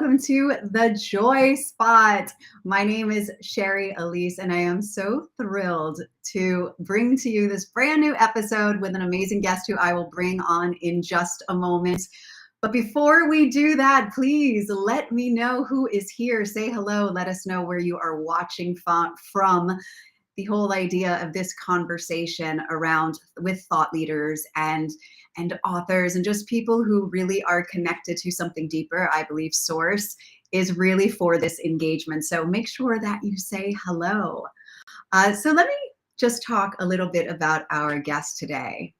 welcome to The Joy Spot. My name is Shari Alyse, and I am so thrilled to bring to you this brand new episode with an amazing guest who I will bring on in just a moment. But before we do that, please let me know who is here. Say hello. Let us know where you are watching from. The whole idea of this conversation around with thought leaders and authors and just people who really are connected to something deeper, I believe source is really for this engagement. So make sure that you say hello. So let me just talk a little bit about our guest today.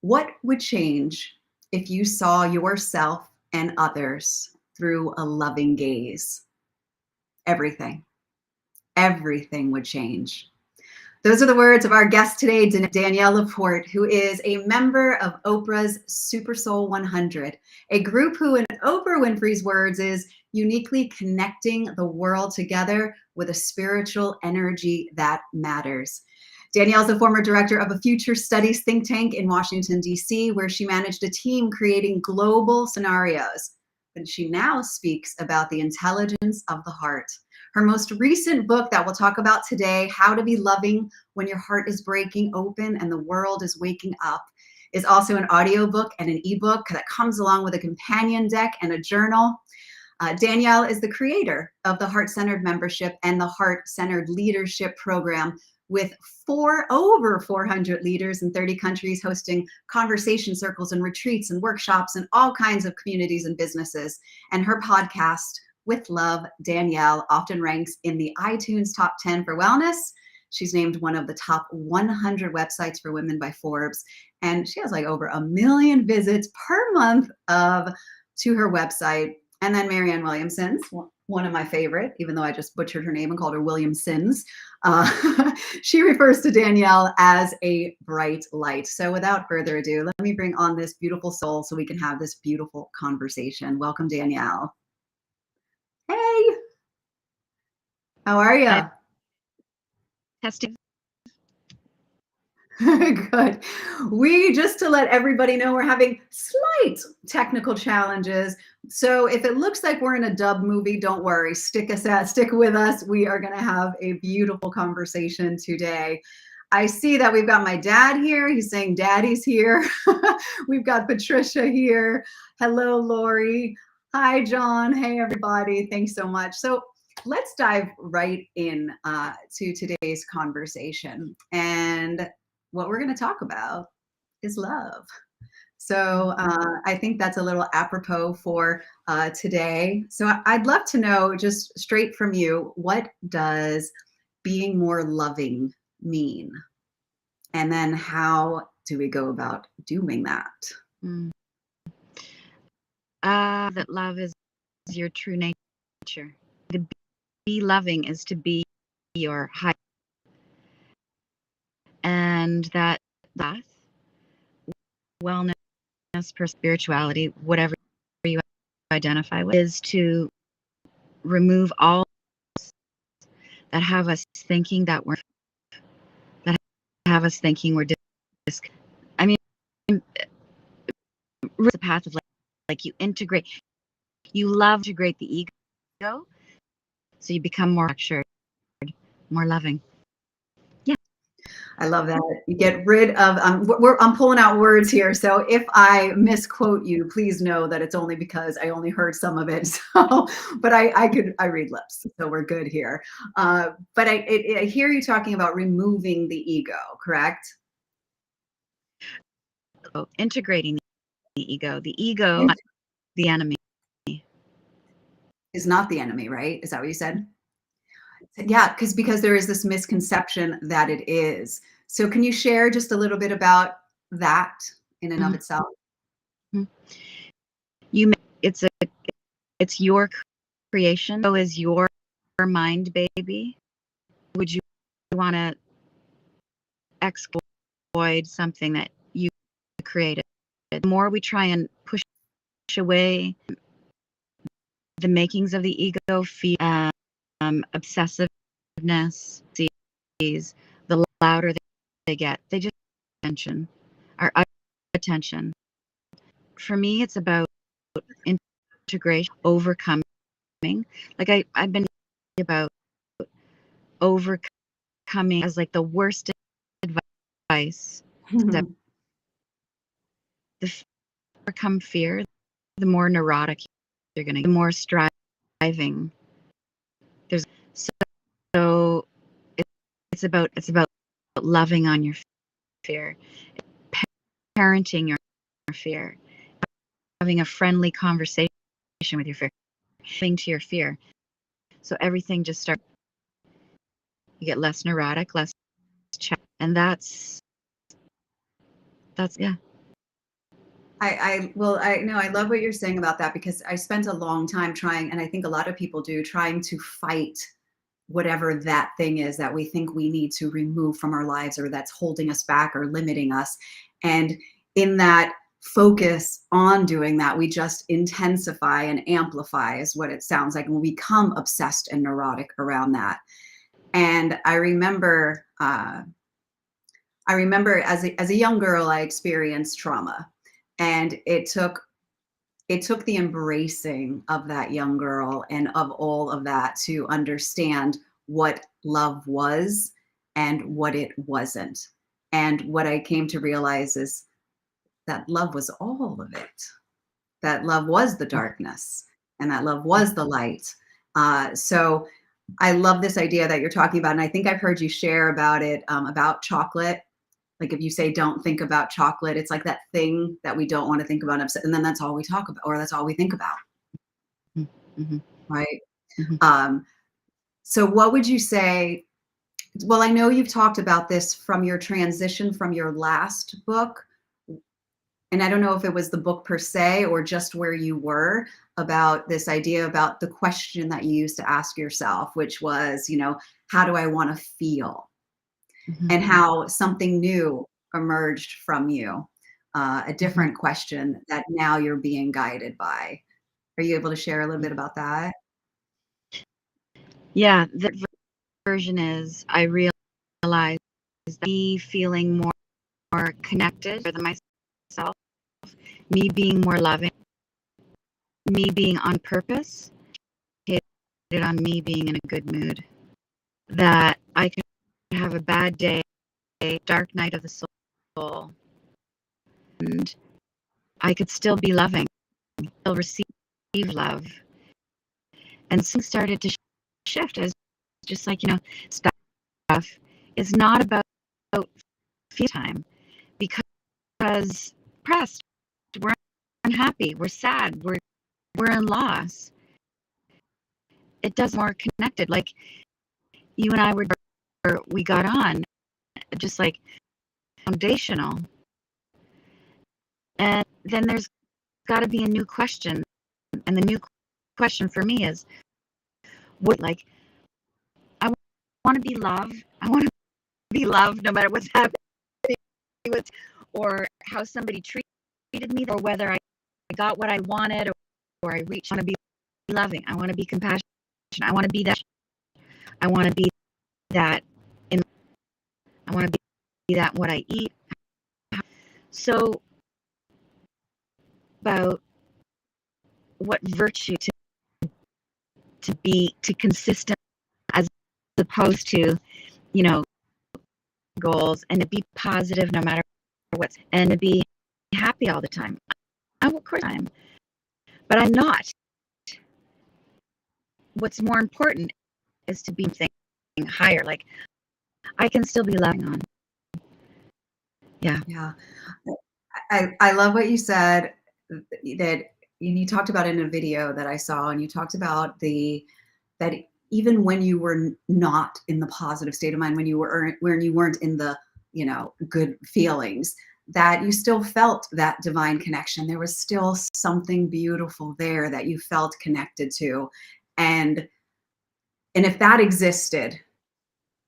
What would change if you saw yourself and others through a loving gaze? Everything. Everything would change. Those are the words of our guest today, Danielle LaPorte, who is a member of Oprah's SuperSoul 100, a group who, in Oprah Winfrey's words, is uniquely connecting the world together with a spiritual energy that matters. Danielle is a former director of a future studies think tank in Washington, D.C., where she managed a team creating global scenarios. But she now speaks about the intelligence of the heart. Her most recent book that we'll talk about today, How to Be Loving When Your Heart is Breaking Open and the World is Waking Up, is also an audiobook and an ebook that comes along with a companion deck and a journal. Danielle is the creator of the Heart-Centered Membership and the Heart-Centered Leadership Program, with over 400 leaders in 30 countries hosting conversation circles and retreats and workshops and all kinds of communities and businesses. And her podcast, With Love, Danielle, often ranks in the iTunes top 10 for wellness. She's named one of the top 100 websites for women by Forbes. And she has like over 1 million visits per month to her website. And then Marianne Williamson's, one of my favorite, even though I just butchered her name and called her Williamsons. She refers to Danielle as a bright light. So without further ado, let me bring on this beautiful soul so we can have this beautiful conversation. Welcome, Danielle. Hey, how are you? Testing. Good. Just to let everybody know, we're having slight technical challenges. So if it looks like we're in a dub movie, don't worry. Stick with us. We are going to have a beautiful conversation today. I see that we've got my dad here. He's saying daddy's here. We've got Patricia here. Hello, Lori. Hi, John. Hey, everybody. Thanks so much. So let's dive right in to today's conversation. And what we're going to talk about is love. So I think that's a little apropos for today. So I'd love to know, just straight from you, what does being more loving mean? And then how do we go about doing that? That love is your true nature. To be loving is to be your high. And that wellness, spirituality, whatever you identify with, is to remove all that have us thinking that have us thinking we're I mean, it's a path of like you love to integrate the ego, so you become more structured, more loving. I love that. You get rid of, I'm pulling out words here. So if I misquote you, please know that it's only because I only heard some of it. So, but I read lips, so we're good here. But I hear you talking about removing the ego, correct? Oh, integrating the ego. The ego, not the enemy. Is not the enemy, right? Is that what you said? Yeah, because there is this misconception that it is. So can you share just a little bit about that in and of itself? It's your creation. So is your mind baby. Would you want to exploit something that you created? The more we try and push away the makings of the ego, fear, obsessiveness, the louder they get. They just our attention. For me, it's about integration, overcoming. Like I've been about overcoming as like the worst advice. That the overcome fear, the more neurotic you're going to, the more striving. There's so it's about loving on your fear, parenting your fear, having a friendly conversation with your fear, giving to your fear. So everything just starts. You get less neurotic, less and that's yeah. I love what you're saying about that, because I spent a long time trying, and I think a lot of people do, trying to fight whatever that thing is that we think we need to remove from our lives, or that's holding us back or limiting us. And in that focus on doing that, we just intensify and amplify, is what it sounds like, and we become obsessed and neurotic around that. And I remember as a young girl, I experienced trauma, and it took the embracing of that young girl and of all of that to understand what love was and what it wasn't. And what I came to realize is that love was all of it. That love was the darkness, and that love was the light. So I love this idea that you're talking about. And I think I've heard you share about it, about chocolate. Like if you say, don't think about chocolate, it's like that thing that we don't want to think about, upset, and then that's all we talk about, or that's all we think about. Mm-hmm. Right. Mm-hmm. So what would you say? Well, I know you've talked about this from your transition from your last book, and I don't know if it was the book per se or just where you were, about this idea about the question that you used to ask yourself, which was, how do I want to feel? Mm-hmm. And how something new emerged from you, a different question that now you're being guided by. Are you able to share a little bit about that? Yeah, the version is I realized that me feeling more connected with myself, me being more loving, me being on purpose, hit on me being in a good mood. That I could have a bad day, dark night of the soul, and I could still be loving, still receive love. And things started to shift as just like, stuff is not about feel time, because depressed, we're unhappy, we're sad, we're in loss. It does more connected. Like you and I we got on just like foundational. And then there's got to be a new question. And the new question for me is, what, like, I want to be loved. I want to be loved no matter what's happening with, or how somebody treated me, or whether I got what I wanted, or I reached. I want to be loving. I want to be compassionate. I want to be that. I want to be that. I want to be that in what I eat. So about what virtue to consistent, as opposed to, goals, and to be positive no matter what, and to be happy all the time. I will cry time, but I'm not. What's more important is to be thinking higher. Like I can still be loving on. Yeah. Yeah. I love what you said, that you talked about in a video that I saw, and you talked about that even when you were not in the positive state of mind, when you weren't in the, good feelings, that you still felt that divine connection. There was still something beautiful there that you felt connected to. And if that existed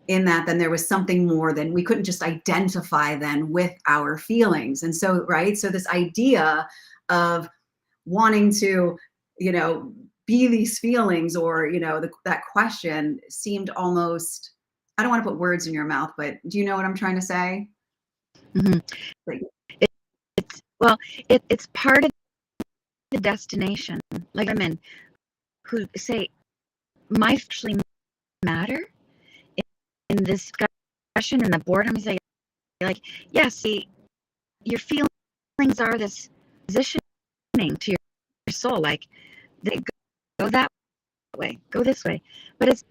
in that, then there was something more than we couldn't just identify then with our feelings. And so, right. So this idea of wanting to, be these feelings, or, that question seemed almost, I don't want to put words in your mouth, but do you know what I'm trying to say? Mm-hmm. Like, it's part of the destination. Like women who say, my actually matter in this discussion and the boredom. I say, like, yeah, see, your feelings are this positioning to your soul. Like, they go that way, go this way. But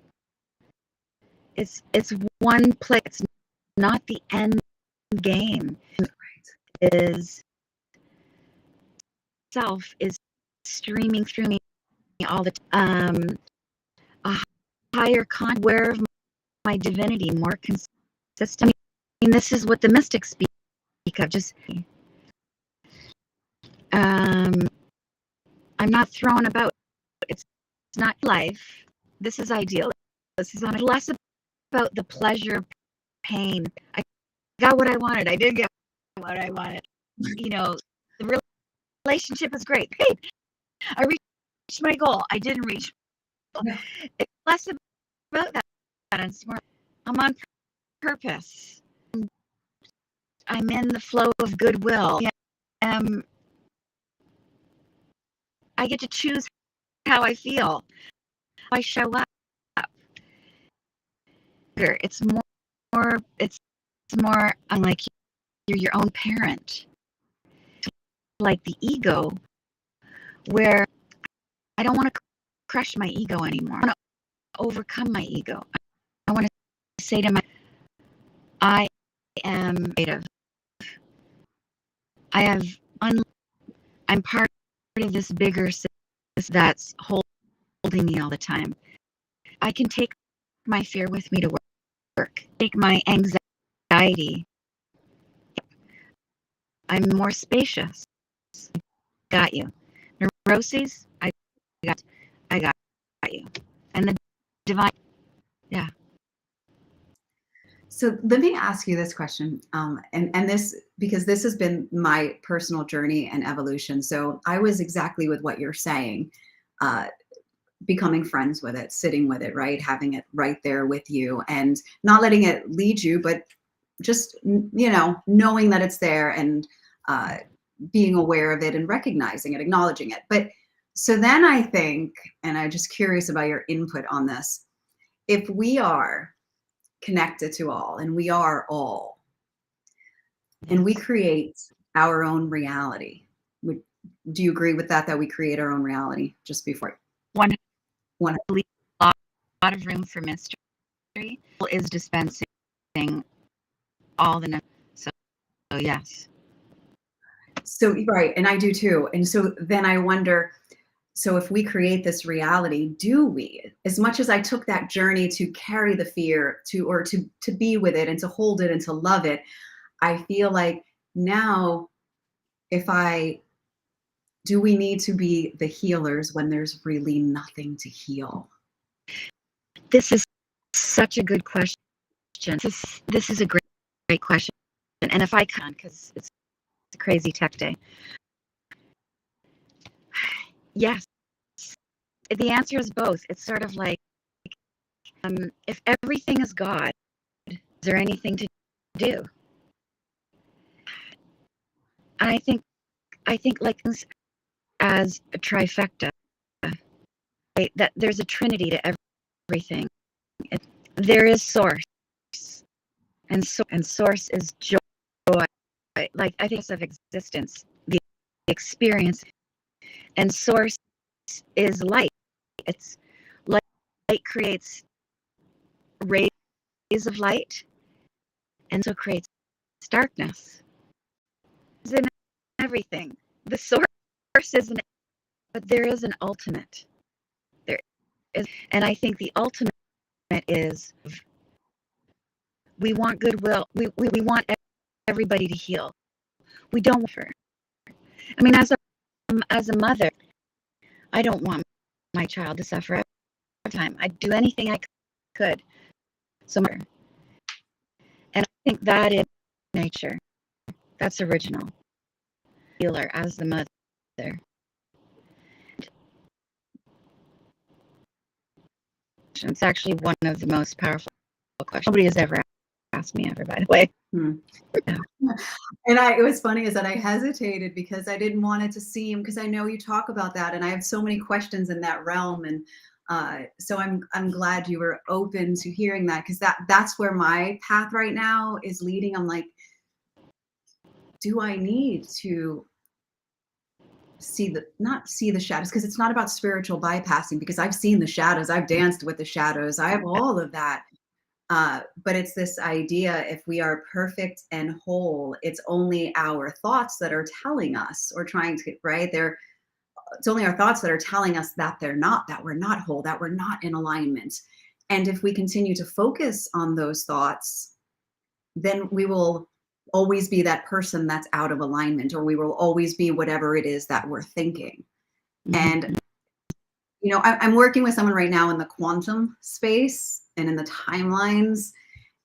it's one place. It's not the end game. Is self is streaming through me all the time. A higher aware of my divinity, more consistent. I mean, this is what the mystics speak of. Just I'm not thrown about. It's not life. This is ideal. This is less about the pleasure, pain. I got what I wanted. I did get what I wanted. You know, the relationship is great. Hey, I reached my goal. I didn't reach. Yeah. It's less about that. It's more, I'm on purpose. I'm in the flow of goodwill. I get to choose how I feel. How I show up. It's more. I'm like, you're your own parent. Like the ego, where I don't want to crush my ego anymore. I want to overcome my ego. I want to say to I am creative. I'm part of this bigger system that's holding me all the time. I can take my fear with me to work. Take my anxiety. I'm more spacious. Got you. Neuroses, I got you. And the divine, yeah. So let me ask you this question, and this, because this has been my personal journey and evolution. So I was exactly with what you're saying, becoming friends with it, sitting with it, right? Having it right there with you and not letting it lead you, but just, knowing that it's there and being aware of it and recognizing it, acknowledging it. But so then I think, and I'm just curious about your input on this, if we are connected to all and we are all, and we create our own reality. Do you agree with that we create our own reality? Just before one lot of room for mystery is dispensing all the so yes. So right, and I do too. And so then I wonder, so if we create this reality, do we, as much as I took that journey to carry the fear to be with it and to hold it and to love it, I feel like now, do we need to be the healers when there's really nothing to heal? This is such a good question. This is a great question. And if I can, because it's a crazy tech day. Yes. The answer is both. It's sort of like, if everything is God, is there anything to do? I think like as a trifecta, right? That there's a trinity to everything. There is source, and source is joy. Like, I think of existence, the experience, and source is light. It's light. Light creates rays of light, and so creates darkness. It's in everything. The source isn't, but there is an ultimate. There is, and I think the ultimate is we want goodwill. We want everybody to heal. We don't want her. I mean, as a mother, I don't want my child to suffer every time. I'd do anything I could. So, and I think that is nature. That's original. Healer as the mother. It's actually one of the most powerful questions nobody has ever me ever, by the way. Hmm. Yeah. And it was funny is that I hesitated because I didn't want it to seem, because I know you talk about that and I have so many questions in that realm. And so I'm glad you were open to hearing that, because that's where my path right now is leading. I'm like, do I need to not see the shadows? Because it's not about spiritual bypassing, because I've seen the shadows, I've danced with the shadows, I have all of that. But it's this idea, if we are perfect and whole, it's only our thoughts that are telling us, or trying to, right? It's only our thoughts that are telling us that that we're not whole, that we're not in alignment. And if we continue to focus on those thoughts, then we will always be that person that's out of alignment, or we will always be whatever it is that we're thinking. And I'm working with someone right now in the quantum space and in the timelines,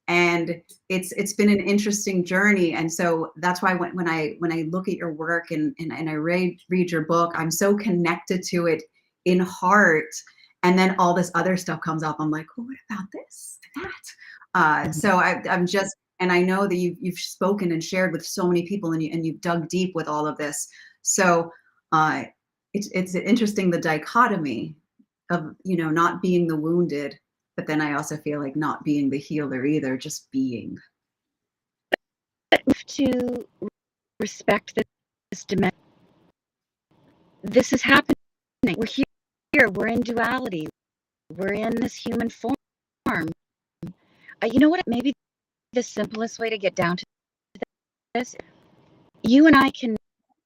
and it's been an interesting journey. And so that's why when I look at your work and I read your book, I'm so connected to it in heart. And then all this other stuff comes up. I'm like, oh, what about this, that? So I'm just, and I know that you've spoken and shared with so many people, and you've dug deep with all of this. So it's interesting, the dichotomy of, not being the wounded, but then I also feel like not being the healer either, just being. To respect this dimension. This is happening. We're here. We're in duality. We're in this human form. You know what? Maybe the simplest way to get down to this, you and I can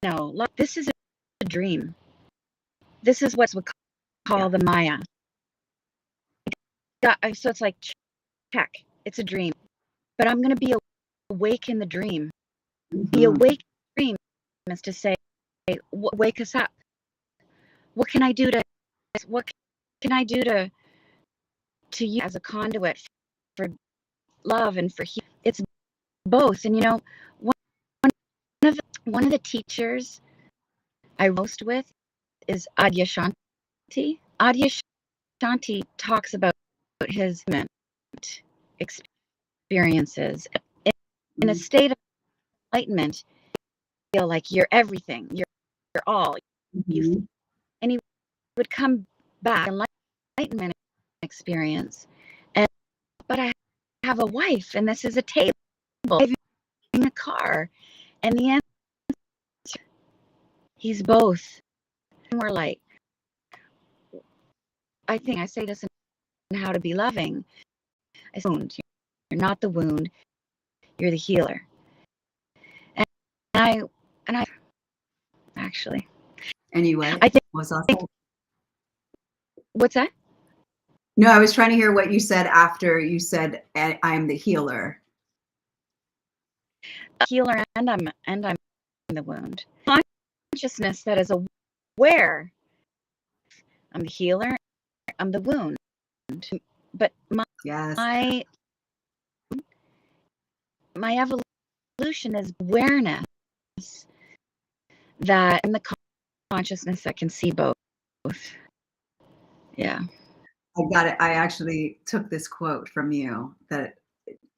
know, look, this is a dream. This is what we call the Maya. So it's like, check, it's a dream. But I'm going to be awake in the dream. Be awake in the dream is to say, wake us up. What can I do to use as a conduit for love and for healing? It's both. And one of the teachers I most with is Adyashanti. Adyashanti talks about his experiences in a state of enlightenment. You feel like you're everything. You're all. And he would come back, enlightenment experience, but I have a wife, and this is a table, in a car, and the answer, he's both. And we're like, I think I say this in How to Be Loving. I say, you're not the wound, you're the healer. And I actually. Anyway, I think. Was awesome. What's that? No, I was trying to hear what you said after you said, I'm the healer. Healer, and I'm the wound. Consciousness that is aware. I'm the healer, I'm the wound. But my evolution is awareness, that in the consciousness that can see both. Yeah. I got it. I actually took this quote from you that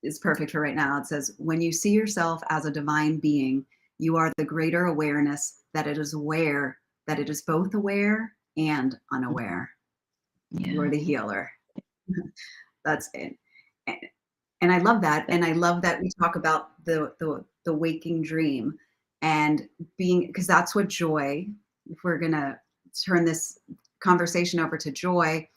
is perfect for right now. It says, when you see yourself as a divine being, you are the greater awareness that it is both aware and unaware. Yeah. You are the healer. That's it. And I love that. And I love that we talk about the waking dream and being, because that's what joy, if we're going to turn this conversation over to joy,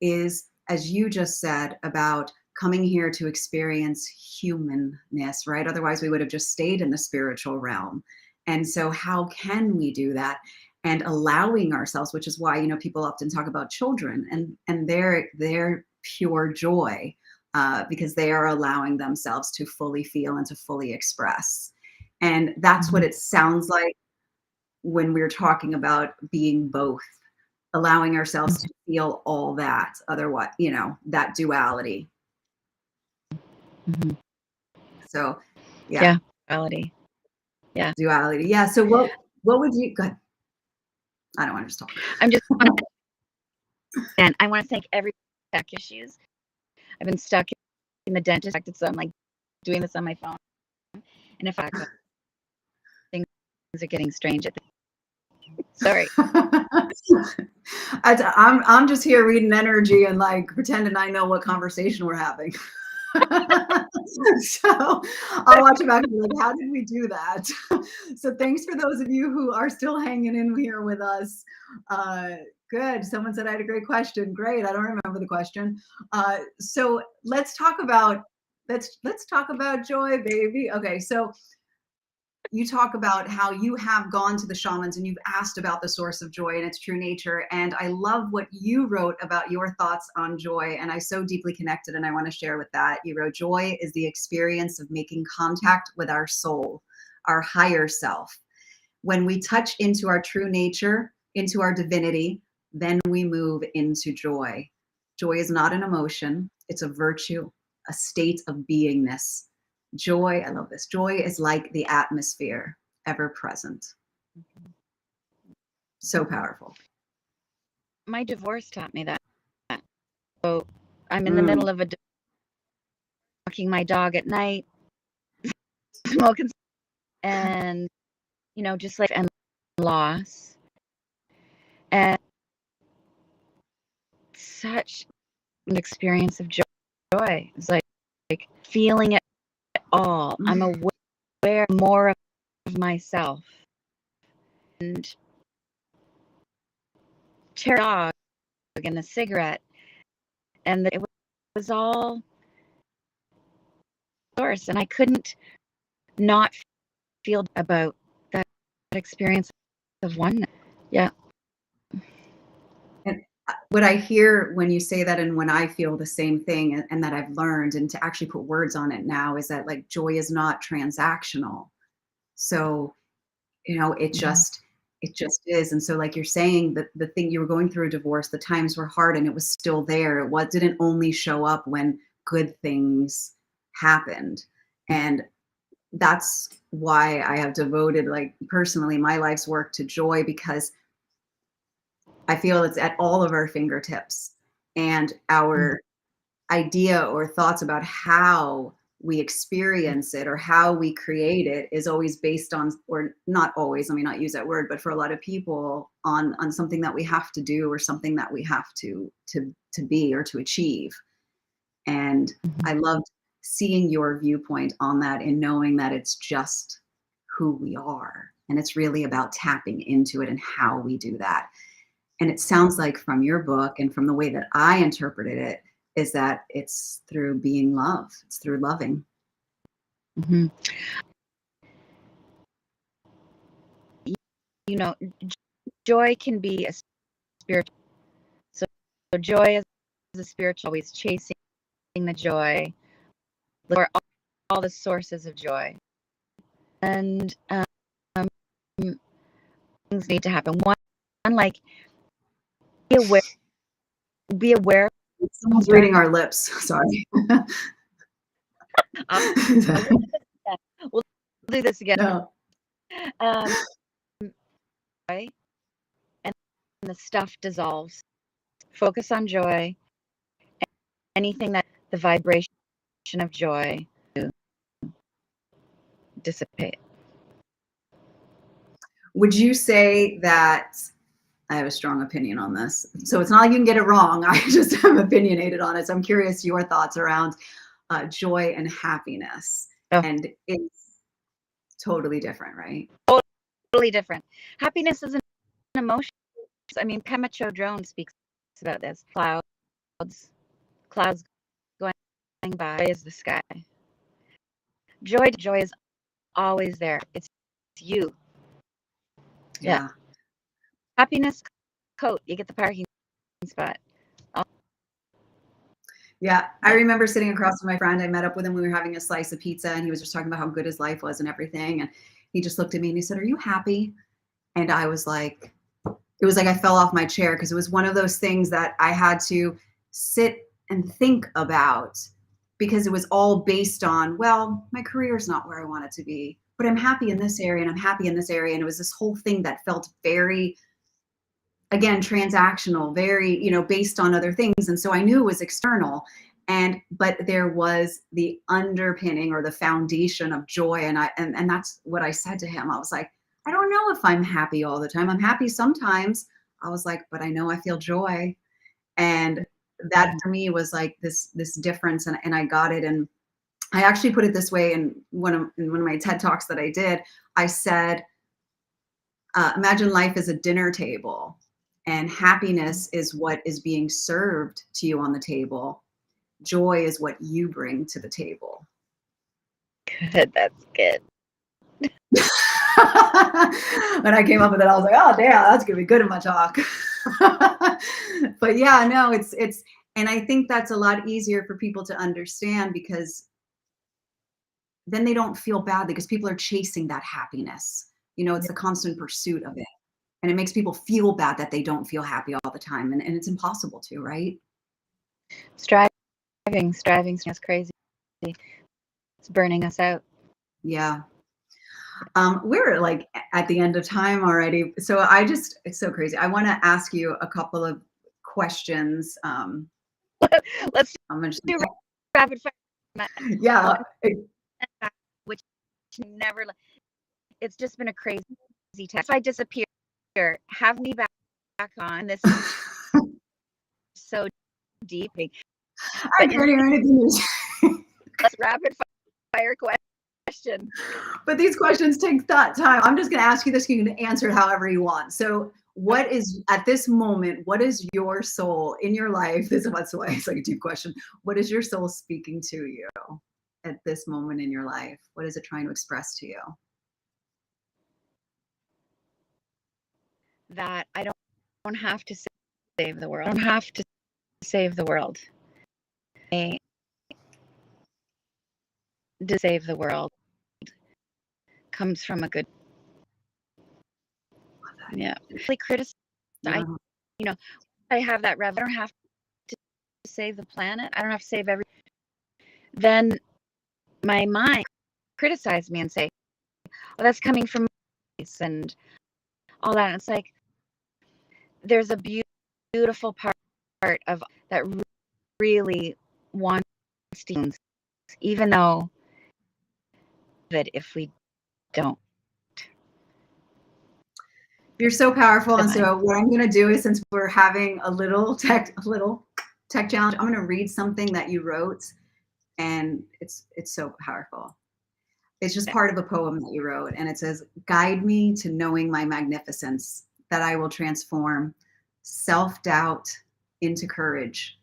is, as you just said, about coming here to experience humanness, right? Otherwise, we would have just stayed in the spiritual realm. And so how can we do that? And allowing ourselves, which is why, people often talk about children and their pure joy, because they are allowing themselves to fully feel and to fully express. And that's what it sounds like when we're talking about being both, allowing ourselves to feel all that, otherwise, that duality. So, yeah. Duality. Yeah. Duality. Yeah. So what would you, go ahead. I don't want to just talk. And I want to thank every tech issues. I've been stuck in the dentist, so I'm like doing this on my phone. And if things are getting strange at the sorry. I'm just here reading energy and like pretending I know what conversation we're having. So I'll watch it back and be like, how did we do that? So thanks for those of you who are still hanging in here with us. Good. Someone said I had a great question. Great. I don't remember the question. So let's talk about joy, baby. Okay. So you talk about how you have gone to the shamans and you've asked about the source of joy and its true nature. And I love what you wrote about your thoughts on joy. And I so deeply connected, and I want to share with that. You wrote, joy is the experience of making contact with our soul, our higher self. When we touch into our true nature, into our divinity, then we move into joy. Joy is not an emotion. It's a virtue, a state of beingness. Joy, I love this. Joy is like the atmosphere, ever present. So powerful. My divorce taught me that. So I'm in the middle of walking my dog at night, smoking, and just like and loss, and such an experience of joy. It's like feeling it all. I'm aware more of myself, and cherry dog and a cigarette, and it was all source, and I couldn't not feel about that experience of oneness. Yeah. And what I hear when you say that, and when I feel the same thing, and that I've learned, and to actually put words on it now, is that like joy is not transactional. So, it just is. And so like you're saying, that the thing, you were going through a divorce, the times were hard and it was still there. It didn't only show up when good things happened. And that's why I have devoted, like personally, my life's work to joy, because I feel it's at all of our fingertips, and our idea or thoughts about how we experience it or how we create it is always based on, or not always, let me not use that word, but for a lot of people, on something that we have to do or something that we have to be or to achieve. And I loved seeing your viewpoint on that, and knowing that it's just who we are, and it's really about tapping into it and how we do that. And it sounds like from your book and from the way that I interpreted it, is that it's through being love. It's through loving. Mm-hmm. Joy can be a spiritual. So joy is a spiritual, always chasing the joy, or all the sources of joy. And things need to happen. One, like be aware. Someone's reading our lips. Sorry. We'll do this again. No. Joy, and the stuff dissolves. Focus on joy. Anything that the vibration of joy to dissipate. Would you say that, I have a strong opinion on this, so it's not like you can get it wrong. I just am opinionated on it. So I'm curious your thoughts around joy and happiness. Oh. And it's totally different, right? Totally different. Happiness is an emotion. I mean, Pema Chodron speaks about this. Clouds going by is the sky. Joy is always there. It's you. Yeah. Happiness coat. You get the parking spot. Yeah, I remember sitting across from my friend. I met up with him. We were having a slice of pizza, and he was just talking about how good his life was and everything. And he just looked at me and he said, "Are you happy?" And I was like, it was like I fell off my chair, because it was one of those things that I had to sit and think about, because it was all based on, well, my career is not where I want it to be, but I'm happy in this area and I'm happy in this area. And it was this whole thing that felt very, again, transactional, very, based on other things. And so I knew it was external. But there was the underpinning or the foundation of joy. And that's what I said to him. I was like, I don't know if I'm happy all the time. I'm happy sometimes. I was like, but I know I feel joy. And that for me was like this difference. And I got it. And I actually put it this way in one of my TED Talks that I did. I said, imagine life as a dinner table, and happiness is what is being served to you on the table. Joy is what you bring to the table. Good. That's good. When I came up with it, I was like, oh, damn, that's going to be good in my talk. But yeah, no, it's, and I think that's a lot easier for people to understand, because then they don't feel bad because people are chasing that happiness. You know, it's the constant pursuit of it. And it makes people feel bad that they don't feel happy all the time. And it's impossible to, right? Striving is crazy. It's burning us out. Yeah. We're like at the end of time already. So it's so crazy. I want to ask you a couple of questions. Let's do rapid fire. Yeah. Which never, it's just been a crazy test. If I disappear, have me back on. This is so deep. I can't hear anything. Let's rapid fire question. But these questions take that time. I'm just going to ask you this. You can answer it however you want. So what is, at this moment, what is your soul in your life? That's why it's like a deep question. What is your soul speaking to you at this moment in your life? What is it trying to express to you? That I don't have to save the world. I don't have to save the world. To save the world comes from a good, really criticize. I have that rev. I don't have to save the planet. I don't have to save every. Then my mind criticize me and say, "Oh, that's coming from this," and all that. And it's like there's a beautiful part of that really wants to, even though that if we don't. You're so powerful. And so what I'm going to do is, since we're having a little tech challenge, I'm going to read something that you wrote, and it's so powerful. It's just part of a poem that you wrote, and it says, "Guide me to knowing my magnificence, that I will transform self-doubt into courage,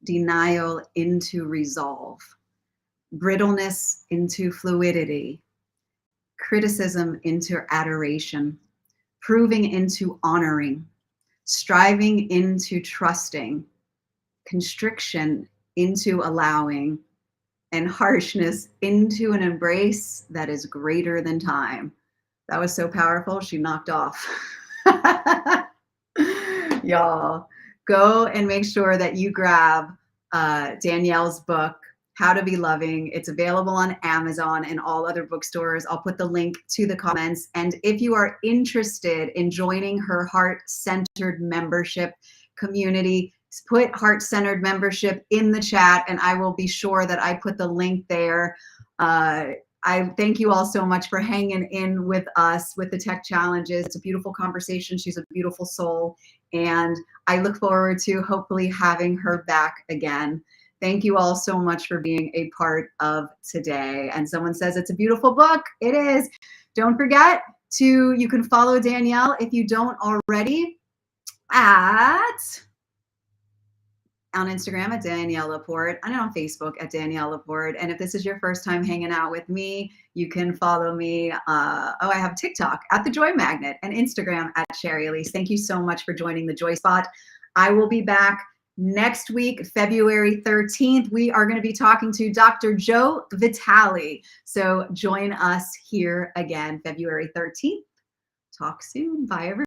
denial into resolve, brittleness into fluidity, criticism into adoration, proving into honoring, striving into trusting, constriction into allowing, and harshness into an embrace that is greater than time." That was so powerful. She knocked off. Y'all, go and make sure that you grab Danielle's book, How to Be Loving. It's available on Amazon and all other bookstores. I'll put the link to the comments. And if you are interested in joining her heart-centered membership community, put heart-centered membership in the chat, and I will be sure that I put the link there. I thank you all so much for hanging in with us with the tech challenges. It's a beautiful conversation. She's a beautiful soul, and I look forward to hopefully having her back again. Thank you all so much for being a part of today. And someone says it's a beautiful book. It is. Don't forget you can follow Danielle if you don't already on Instagram at Danielle LaPorte, and on Facebook at Danielle LaPorte. And if this is your first time hanging out with me, you can follow me. I have TikTok at The Joy Magnet and Instagram at Shari Alyse. Thank you so much for joining the Joy Spot. I will be back next week, February 13th. We are going to be talking to Dr. Joe Vitale. So join us here again, February 13th. Talk soon. Bye, everyone.